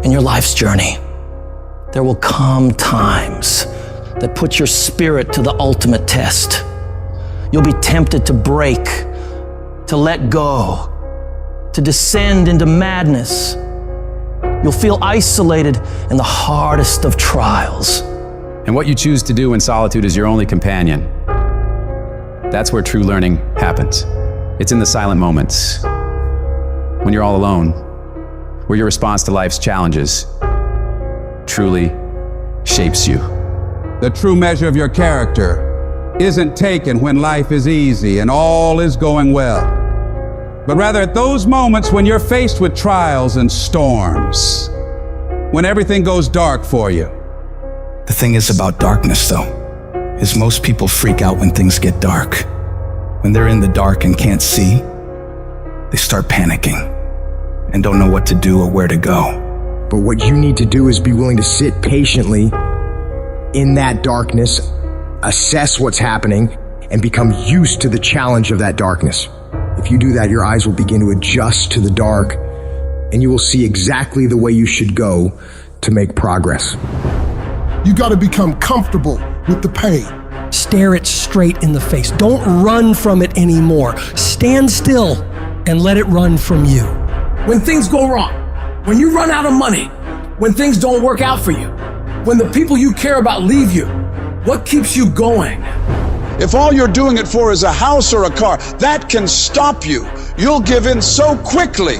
in your life's journey, there will come times that put your spirit to the ultimate test. You'll be tempted to break, to let go, to descend into madness. You'll feel isolated in the hardest of trials. And what you choose to do in solitude is your only companion. That's where true learning happens. It's in the silent moments, when you're all alone, where your response to life's challenges truly shapes you. The true measure of your character isn't taken when life is easy and all is going well, but rather at those moments when you're faced with trials and storms, when everything goes dark for you. The thing is about darkness, though, is most people freak out when things get dark. When they're in the dark and can't see, they start panicking and don't know what to do or where to go. But what you need to do is be willing to sit patiently in that darkness, assess what's happening, and become used to the challenge of that darkness. If you do that, your eyes will begin to adjust to the dark, and you will see exactly the way you should go to make progress. You got to become comfortable with the pain. Stare it straight in the face. Don't run from it anymore. Stand still and let it run from you. When things go wrong, when you run out of money, when things don't work out for you, when the people you care about leave you, what keeps you going? If all you're doing it for is a house or a car, that can stop you. You'll give in so quickly.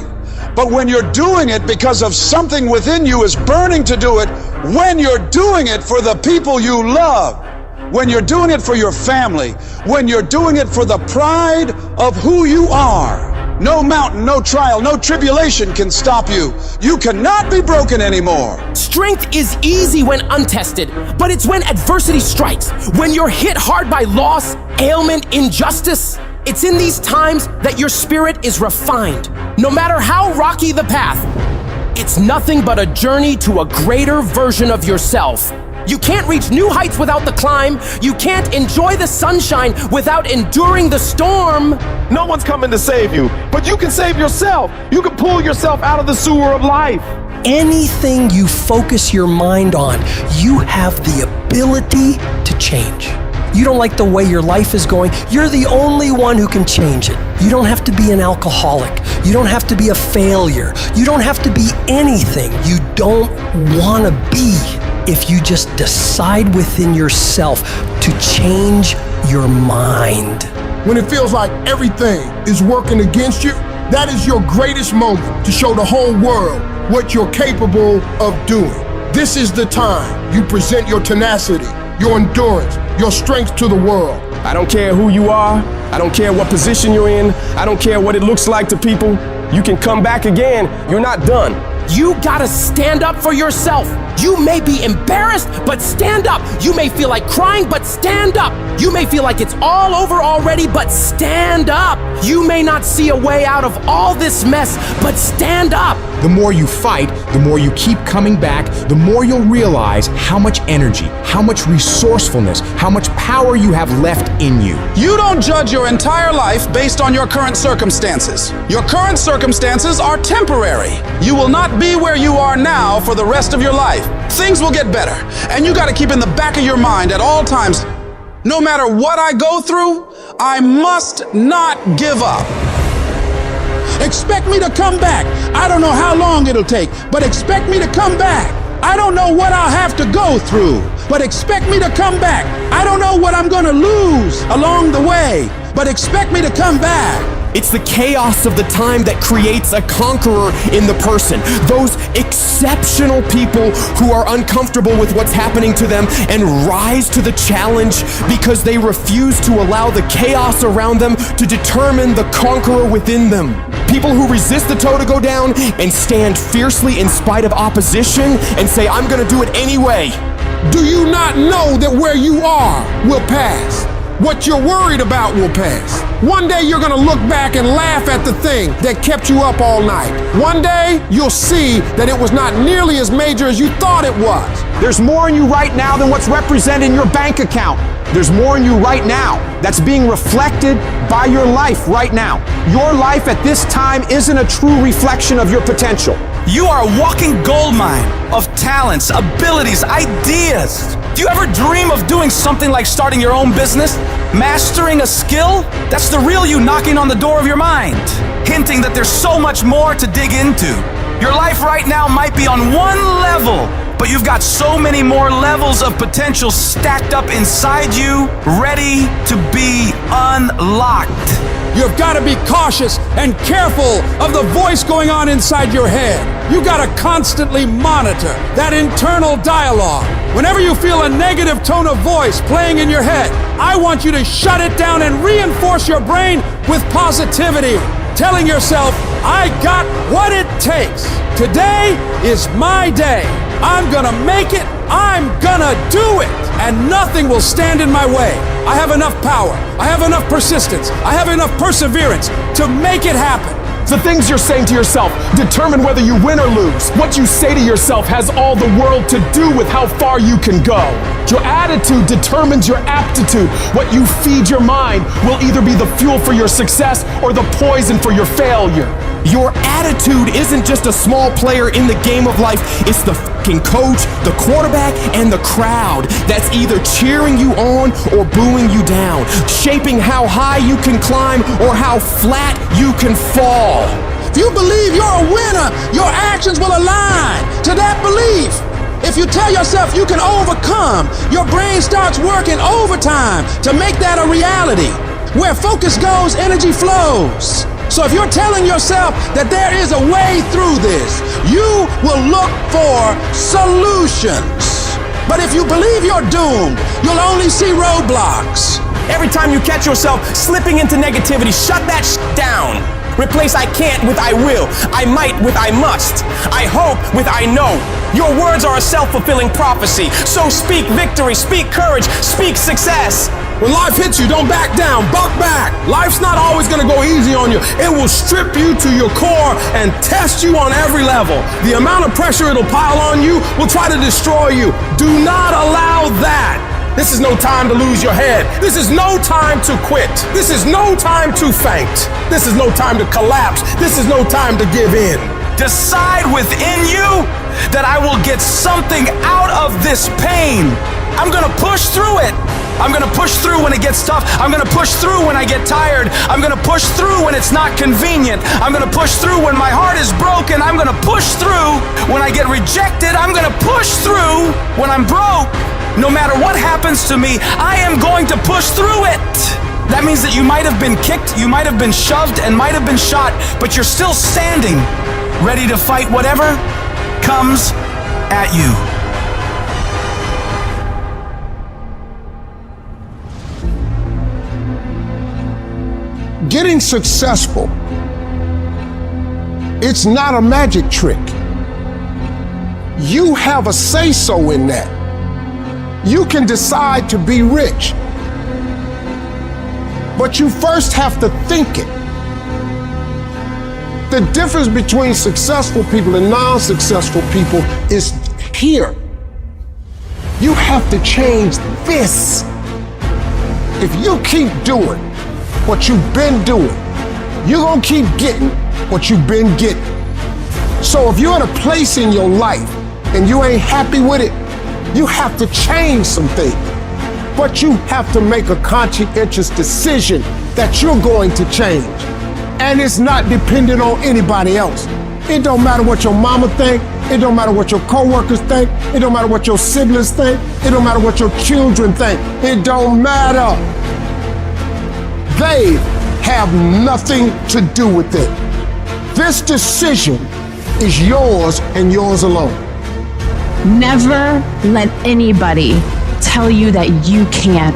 But when you're doing it because of something within you is burning to do it, when you're doing it for the people you love, when you're doing it for your family, when you're doing it for the pride of who you are, no mountain, no trial, no tribulation can stop you. You cannot be broken anymore. Strength is easy when untested, but it's when adversity strikes, when you're hit hard by loss, ailment, injustice. It's in these times that your spirit is refined. No matter how rocky the path, it's nothing but a journey to a greater version of yourself. You can't reach new heights without the climb. You can't enjoy the sunshine without enduring the storm. No one's coming to save you, but you can save yourself. You can pull yourself out of the sewer of life. Anything you focus your mind on, you have the ability to change. You don't like the way your life is going, you're the only one who can change it. You don't have to be an alcoholic. You don't have to be a failure. You don't have to be anything you don't want to be. If you just decide within yourself to change your mind. When it feels like everything is working against you, that is your greatest moment to show the whole world what you're capable of doing. This is the time you present your tenacity, your endurance, your strength to the world. I don't care who you are. I don't care what position you're in. I don't care what it looks like to people. You can come back again. You're not done. You gotta stand up for yourself. You may be embarrassed, but stand up. You may feel like crying, but stand up. You may feel like it's all over already, but stand up. You may not see a way out of all this mess, but stand up. The more you fight, the more you keep coming back, the more you'll realize how much energy, how much resourcefulness, how much power you have left in you. You don't judge your entire life based on your current circumstances. Your current circumstances are temporary. You will not be where you are now for the rest of your life. Things will get better, and you got to keep in the back of your mind at all times, no matter what I go through, I must not give up. Expect me to come back. I don't know how long it'll take, but expect me to come back. I don't know what I'll have to go through, but expect me to come back. I don't know what I'm going to lose along the way, but expect me to come back. It's the chaos of the time that creates a conqueror in the person. Those exceptional people who are uncomfortable with what's happening to them and rise to the challenge because they refuse to allow the chaos around them to determine the conqueror within them. People who resist the toe to go down and stand fiercely in spite of opposition and say, I'm gonna do it anyway. Do you not know that where you are will pass? What you're worried about will pass. One day you're gonna look back and laugh at the thing that kept you up all night. One day you'll see that it was not nearly as major as you thought it was. There's more in you right now than what's represented in your bank account. There's more in you right now that's being reflected by your life right now. Your life at this time isn't a true reflection of your potential. You are a walking goldmine of talents, abilities, ideas. Do you ever dream of doing something like starting your own business? Mastering a skill? That's the real you knocking on the door of your mind, hinting that there's so much more to dig into. Your life right now might be on one level, but you've got so many more levels of potential stacked up inside you, ready to be unlocked. You've got to be cautious and careful of the voice going on inside your head. You got to constantly monitor that internal dialogue. Whenever you feel a negative tone of voice playing in your head, I want you to shut it down and reinforce your brain with positivity, telling yourself, I got what it takes. Today is my day. I'm gonna make it. I'm gonna do it. And nothing will stand in my way. I have enough power. I have enough persistence. I have enough perseverance to make it happen. The things you're saying to yourself determine whether you win or lose. What you say to yourself has all the world to do with how far you can go. Your attitude determines your aptitude. What you feed your mind will either be the fuel for your success or the poison for your failure. Your attitude isn't just a small player in the game of life. It's the fucking coach, the quarterback, and the crowd that's either cheering you on or booing you down, shaping how high you can climb or how flat you can fall. If you believe you're a winner, your actions will align to that belief. If you tell yourself you can overcome, your brain starts working overtime to make that a reality. Where focus goes, energy flows. So if you're telling yourself that there is a way through this, you will look for solutions. But if you believe you're doomed, you'll only see roadblocks. Every time you catch yourself slipping into negativity, shut that down. Replace I can't with I will, I might with I must, I hope with I know. Your words are a self-fulfilling prophecy, so speak victory, speak courage, speak success. When life hits you, don't back down, buck back. Life's not always gonna go easy on you. It will strip you to your core and test you on every level. The amount of pressure it'll pile on you will try to destroy you. Do not allow that. This is no time to lose your head. This is no time to quit. This is no time to faint. This is no time to collapse. This is no time to give in. Decide within you that I will get something out of this pain. I'm gonna push through it. I'm gonna push through when it gets tough. I'm gonna push through when I get tired. I'm gonna push through when it's not convenient. I'm gonna push through when my heart is broken. I'm gonna push through when I get rejected. I'm gonna push through when I'm broke. No matter what happens to me, I am going to push through it. That means that you might have been kicked, you might have been shoved, and might have been shot, but you're still standing, ready to fight whatever comes at you. Getting successful, it's not a magic trick. You have a say-so in that. You can decide to be rich, but you first have to think it. The difference between successful people and non-successful people is here. You have to change this. If you keep doing what you've been doing, you're gonna keep getting what you've been getting. So if you're in a place in your life and you ain't happy with it, you have to change some things. But you have to make a conscientious decision that you're going to change. And it's not dependent on anybody else. It don't matter what your mama think. It don't matter what your coworkers think. It don't matter what your siblings think. It don't matter what your children think. It don't matter. They have nothing to do with it. This decision is yours and yours alone. Never let anybody tell you that you can't.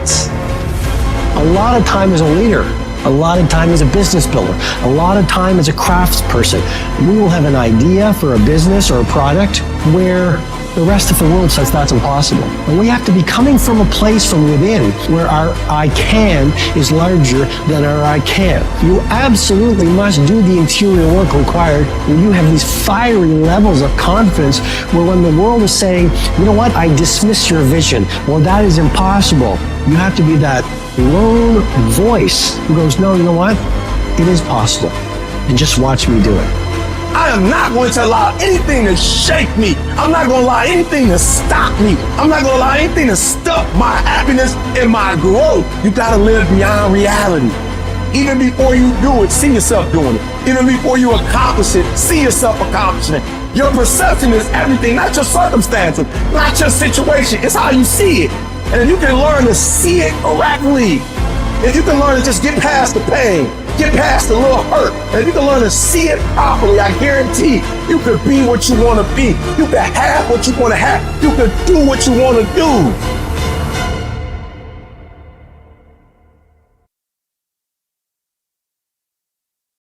A lot of time as a leader, a lot of time as a business builder, a lot of time as a craftsperson, we will have an idea for a business or a product where the rest of the world says that's impossible. And we have to be coming from a place from within where our I can is larger than our I can't. You absolutely must do the interior work required when you have these fiery levels of confidence where when the world is saying, you know what, I dismiss your vision, well, that is impossible. You have to be that lone voice who goes, no, you know what, it is possible. And just watch me do it. I am not going to allow anything to shake me. I'm not going to allow anything to stop me. I'm not going to allow anything to stop my happiness and my growth. You got to live beyond reality. Even before you do it, see yourself doing it. Even before you accomplish it, see yourself accomplishing it. Your perception is everything, not your circumstances, not your situation. It's how you see it. And if you can learn to see it correctly, if you can learn to just get past the pain, get past the little hurt, and if you can learn to see it properly, I guarantee you can be what you want to be. You can have what you want to have. You can do what you want to do.